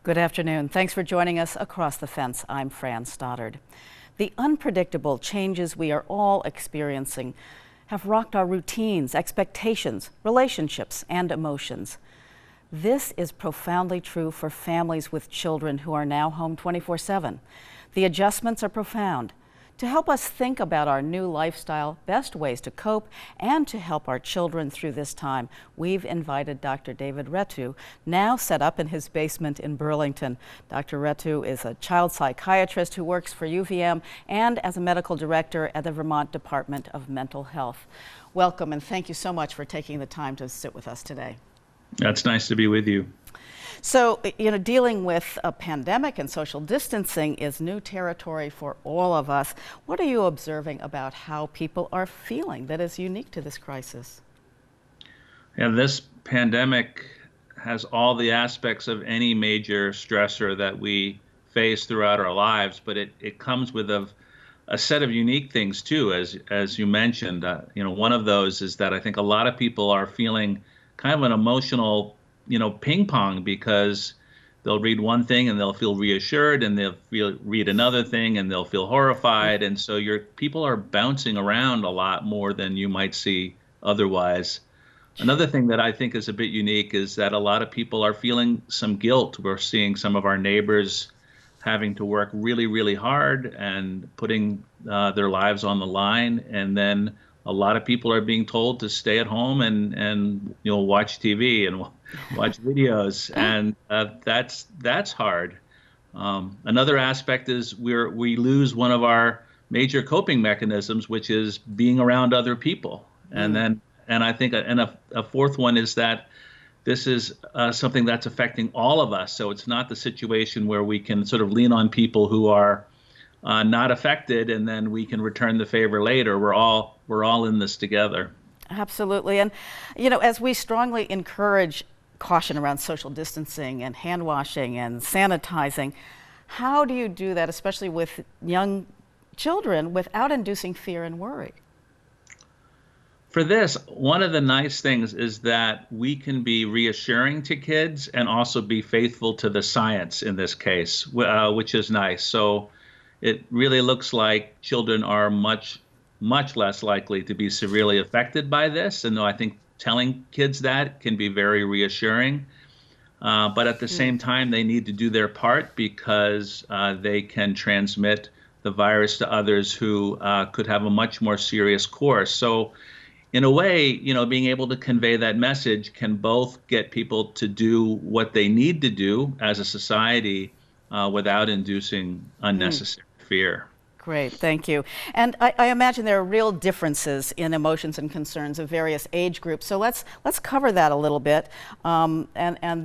Good afternoon. Thanks for joining us across the fence. I'm Fran Stoddard. The unpredictable changes we are all experiencing have rocked our routines, expectations, relationships, and emotions. This is profoundly true for families with children who are now home 24/7. The adjustments are profound. To help us think about our new lifestyle, best ways to cope, and to help our children through this time, we've invited Dr. David Rettu, now set up in his basement in Burlington. Dr. Rettu is a child psychiatrist who works for UVM and as a medical director at the Vermont Department of Mental Health. Welcome, and thank you so much for taking the time to sit with us today. That's nice to be with you. So, dealing with a pandemic and social distancing is new territory for all of us. What are you observing about how people are feeling that is unique to this crisis? Yeah, this pandemic has all the aspects of any major stressor that we face throughout our lives, but it comes with a set of unique things too, as you mentioned. One of those is that I think a lot of people are feeling kind of an emotional ping pong, because they'll read one thing and they'll feel reassured, and read another thing and they'll feel horrified. And so people are bouncing around a lot more than you might see otherwise. Another thing that I think is a bit unique is that a lot of people are feeling some guilt. We're seeing some of our neighbors having to work really, really hard and putting their lives on the line. And then a lot of people are being told to stay at home and watch TV and watch videos, and that's hard. Another aspect is we lose one of our major coping mechanisms, which is being around other people. And I think a fourth one is that this is something that's affecting all of us. So it's not the situation where we can sort of lean on people who are not affected, and then we can return the favor later. We're all in this together. Absolutely. And, as we strongly encourage caution around social distancing and hand washing and sanitizing, how do you do that, especially with young children, without inducing fear and worry? For this, one of the nice things is that we can be reassuring to kids and also be faithful to the science in this case, which is nice. So it really looks like children are much less likely to be severely affected by this. And I think telling kids that can be very reassuring. But at the same time, they need to do their part, because they can transmit the virus to others who could have a much more serious course. So in a way, being able to convey that message can both get people to do what they need to do as a society without inducing unnecessary fear. Great, thank you. And I imagine there are real differences in emotions and concerns of various age groups. So let's cover that a little bit, and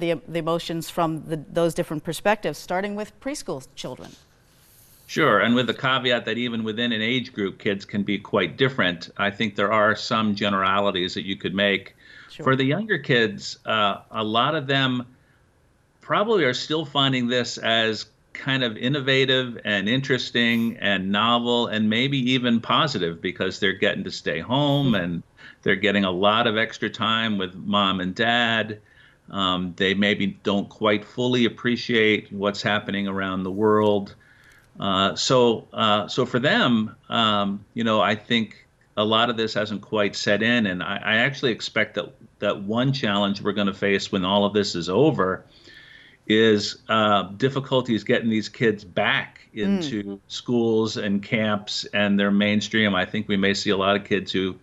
the emotions from those different perspectives, starting with preschool children. Sure, and with the caveat that even within an age group, kids can be quite different. I think there are some generalities that you could make. Sure. For the younger kids, a lot of them probably are still finding this as kind of innovative and interesting and novel, and maybe even positive, because they're getting to stay home and they're getting a lot of extra time with mom and dad. They maybe don't quite fully appreciate what's happening around the world. So for them, I think a lot of this hasn't quite set in, and I actually expect that one challenge we're going to face when all of this is over is difficulties getting these kids back into schools and camps and their mainstream. I think we may see a lot of kids who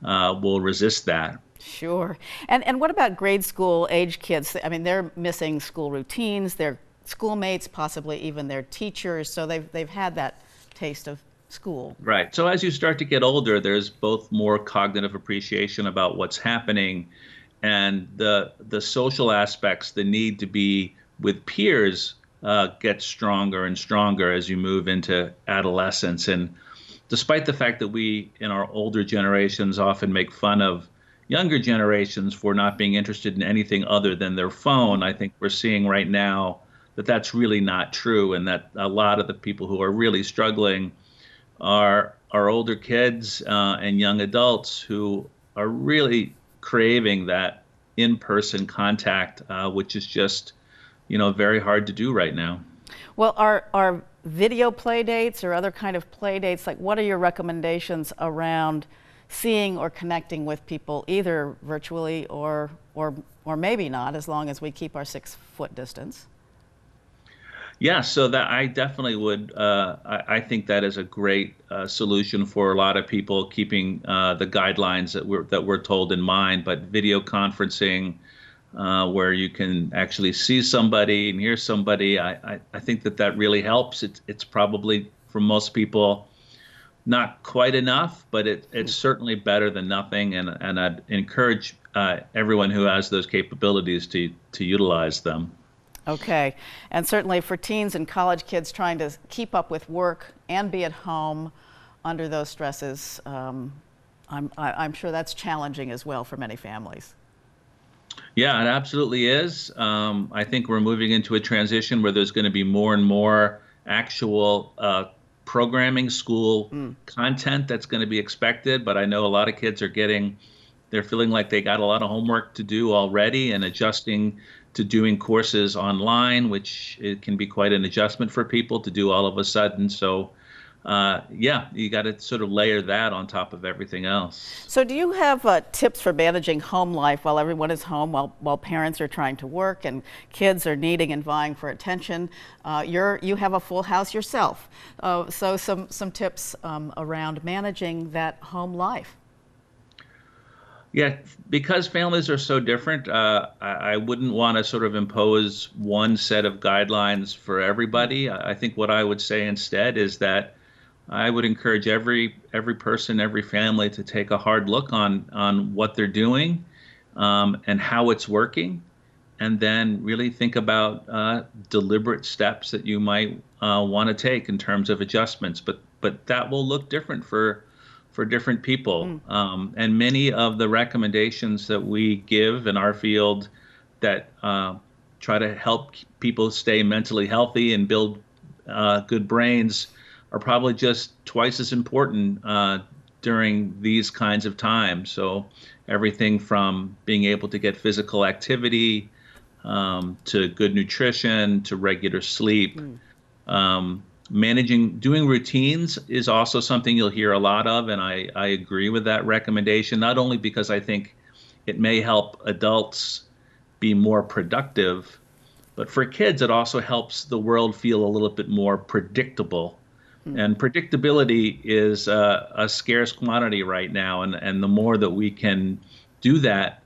will resist that. Sure. And what about grade school age kids? I mean, they're missing school routines, their schoolmates, possibly even their teachers. So they've had that taste of school. Right. So as you start to get older, there's both more cognitive appreciation about what's happening, and the social aspects, the need to be with peers, gets stronger and stronger as you move into adolescence. And despite the fact that we in our older generations often make fun of younger generations for not being interested in anything other than their phone, I think we're seeing right now that that's really not true, and that a lot of the people who are really struggling are older kids and young adults who are really craving that in-person contact, which is just very hard to do right now. Well, are video play dates or other kind of play dates, like what are your recommendations around seeing or connecting with people, either virtually or maybe not, as long as we keep our 6 foot distance? Yeah, so that I definitely would. I think that is a great solution for a lot of people, keeping the guidelines that we're told in mind. But video conferencing, where you can actually see somebody and hear somebody, I think that really helps. It's probably for most people not quite enough, but it's certainly better than nothing. And I'd encourage everyone who has those capabilities to utilize them. Okay, and certainly for teens and college kids trying to keep up with work and be at home under those stresses, I'm sure that's challenging as well for many families. Yeah, it absolutely is. I think we're moving into a transition where there's going to be more and more actual programming, school content that's going to be expected. But I know a lot of kids they're feeling like they got a lot of homework to do already and adjusting to doing courses online, which it can be quite an adjustment for people to do all of a sudden. So yeah, you got to sort of layer that on top of everything else. So do you have tips for managing home life while everyone is home, while parents are trying to work and kids are needing and vying for attention? You have a full house yourself. So some tips around managing that home life. Yeah, because families are so different, I wouldn't want to sort of impose one set of guidelines for everybody. I think what I would say instead is that I would encourage every person, every family to take a hard look on what they're doing and how it's working, and then really think about deliberate steps that you might want to take in terms of adjustments. But that will look different for different people. And many of the recommendations that we give in our field that try to help people stay mentally healthy and build good brains are probably just twice as important during these kinds of times. So everything from being able to get physical activity to good nutrition to regular sleep. Doing routines is also something you'll hear a lot of, and I agree with that recommendation, not only because I think it may help adults be more productive, but for kids, it also helps the world feel a little bit more predictable. And predictability is a scarce commodity right now, and the more that we can do that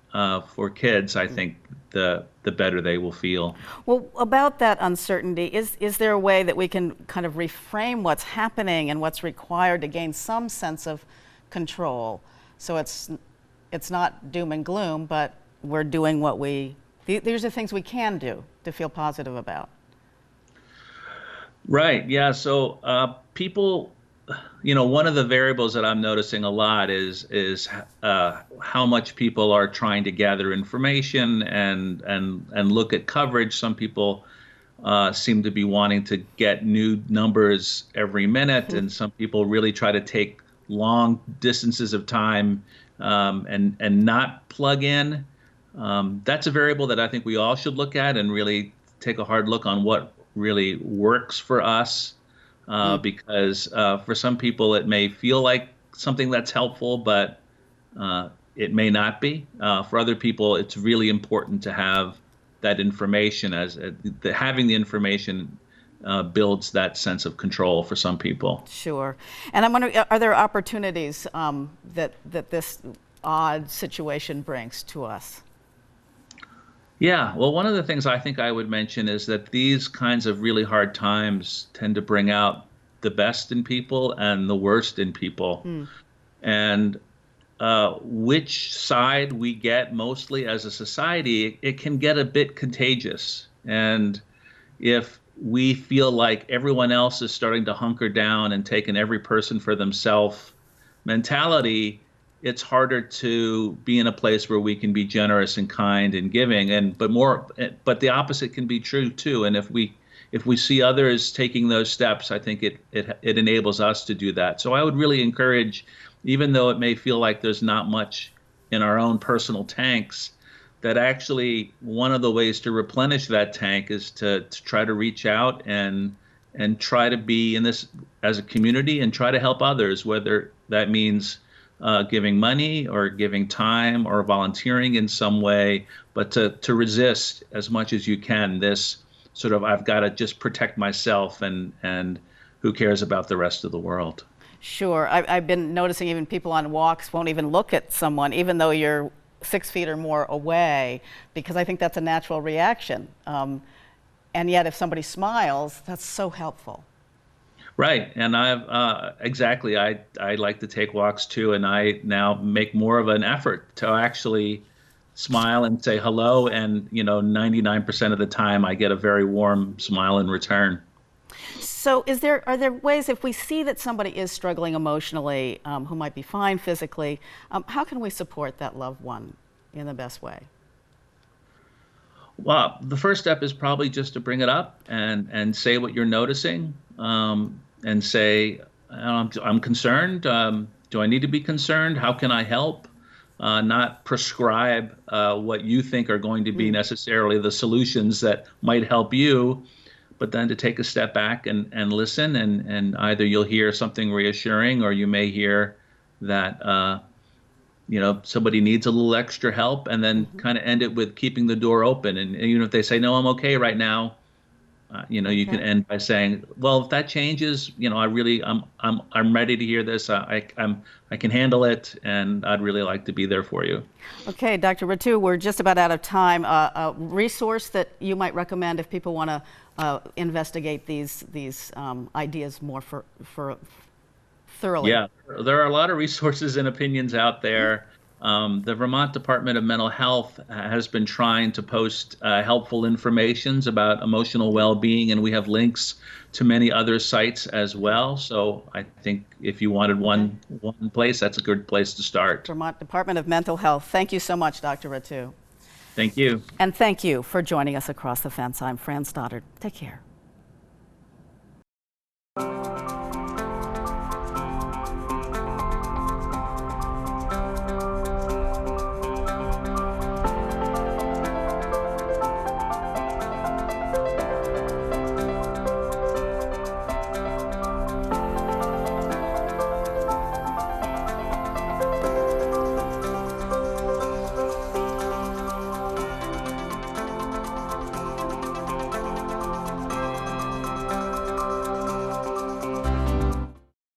for kids, I think the better they will feel. Well, about that uncertainty, is there a way that we can kind of reframe what's happening and what's required to gain some sense of control? So it's not doom and gloom, but we're doing these are things we can do to feel positive about. Right. Yeah. So people, one of the variables that I'm noticing a lot is how much people are trying to gather information and look at coverage. Some people seem to be wanting to get new numbers every minute, and some people really try to take long distances of time and not plug in. That's a variable that I think we all should look at and really take a hard look on what really works for us. Because for some people it may feel like something that's helpful, but it may not be. For other people, it's really important to have that information, as having the information builds that sense of control for some people. Sure. And I'm wondering, are there opportunities that this odd situation brings to us? Yeah, well, one of the things I think I would mention is that these kinds of really hard times tend to bring out the best in people and the worst in people. And which side we get mostly as a society, it can get a bit contagious. And if we feel like everyone else is starting to hunker down and taking every person for themselves mentality, it's harder to be in a place where we can be generous and kind and giving, but the opposite can be true too. And if we see others taking those steps, I think it enables us to do that. So I would really encourage, even though it may feel like there's not much in our own personal tanks, that actually one of the ways to replenish that tank is to try to reach out and try to be in this as a community and try to help others, whether that means giving money or giving time or volunteering in some way, but to resist as much as you can this sort of I've got to just protect myself and who cares about the rest of the world. Sure. I've been noticing even people on walks won't even look at someone, even though you're 6 feet or more away, because I think that's a natural reaction. And yet, if somebody smiles, that's so helpful. Right, and exactly. I like to take walks too, and I now make more of an effort to actually smile and say hello. And 99% of the time, I get a very warm smile in return. So are there ways, if we see that somebody is struggling emotionally, who might be fine physically, how can we support that loved one in the best way? Well, the first step is probably just to bring it up and say what you're noticing, and say, I'm concerned. Do I need to be concerned? How can I help? Not prescribe what you think are going to be necessarily the solutions that might help you, but then to take a step back and listen, and either you'll hear something reassuring or you may hear that somebody needs a little extra help, and then kind of end it with keeping the door open. And even if they say, no, I'm okay right now, you can end by saying, well, if that changes, I'm ready to hear this. I can handle it, and I'd really like to be there for you. Okay, Dr. Rattu, we're just about out of time. A resource that you might recommend if people want to investigate these ideas more for thoroughly. Yeah, there are a lot of resources and opinions out there. The Vermont Department of Mental Health has been trying to post helpful informations about emotional well-being, and we have links to many other sites as well. So I think if you wanted one place, that's a good place to start. Vermont Department of Mental Health. Thank you so much, Dr. Rattu. Thank you. And thank you for joining us across the fence. I'm Fran Stoddard. Take care.